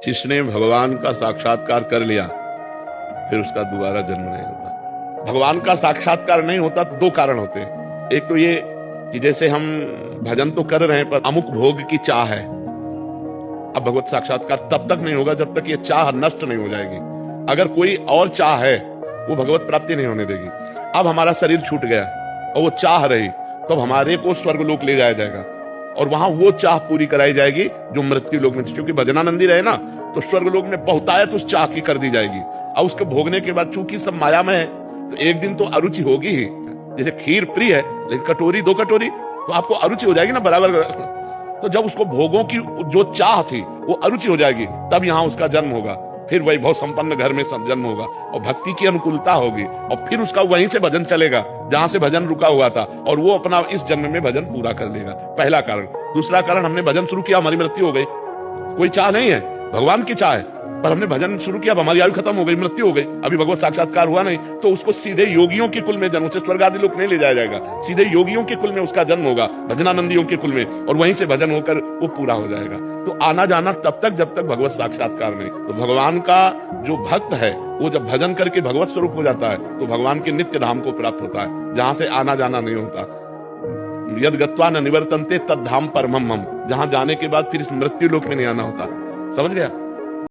जिसने भगवान का साक्षात्कार कर लिया फिर उसका दोबारा जन्म नहीं होता। भगवान का साक्षात्कार नहीं होता तो दो कारण होते हैं। एक तो ये कि जैसे हम भजन तो कर रहे हैं पर अमुक भोग की चाह है। अब भगवत साक्षात्कार तब तक नहीं होगा जब तक ये चाह नष्ट नहीं हो जाएगी। अगर कोई और चाह है वो भगवत प्राप्ति नहीं होने देगी। अब हमारा शरीर छूट गया और वो चाह रही तो हमारे को स्वर्गलोक ले जाया जाएगा और वहां वो चाह पूरी कराई जाएगी जो मृत्यु लोक में थी। क्योंकि भजनानंदी रहे ना तो स्वर्गलोक में बहुतायत उस चाह की कर दी जाएगी। और उसको भोगने के बाद चूंकि सब माया में है तो एक दिन तो अरुचि होगी ही। जैसे खीर प्रिय है लेकिन कटोरी दो कटोरी तो आपको अरुचि हो जाएगी ना बराबर। तो जब उसको भोगों की जो चाह थी वो अरुचि हो जाएगी तब यहां उसका जन्म होगा। फिर वैभव संपन्न घर में जन्म होगा और भक्ति की अनुकूलता होगी और फिर उसका वहीं से भजन चलेगा जहां से भजन रुका हुआ था और वो अपना इस जन्म में भजन पूरा कर लेगा। पहला कारण। दूसरा कारण, हमने भजन शुरू किया हमारी मृत्यु हो गई। कोई चाह नहीं है, भगवान की चाह है, पर हमने भजन शुरू किया हमारी आयु खत्म हो गई, मृत्यु हो गई, अभी भगवत साक्षात्कार हुआ नहीं तो उसको सीधे योगियों के कुल में जन्म, उसे स्वर्ग आदि लोक नहीं ले जाया जाएगा, सीधे योगियों के कुल में उसका जन्म होगा, भजनानंदियों के कुल में, और वहीं से भजन होकर वो पूरा हो जाएगा। तो आना जाना तब तक जब तक भगवत साक्षात्कार नहीं। तो भगवान का जो भक्त है वो जब भजन करके भगवत स्वरूप हो जाता है तो भगवान के नित्य धाम को प्राप्त होता है जहां से आना जाना नहीं होता। यद गत्वा न निवर्तन्ते तद धाम परमम हम, जहां जाने के बाद फिर इस मृत्यु लोक में नहीं आना होता। समझ गया?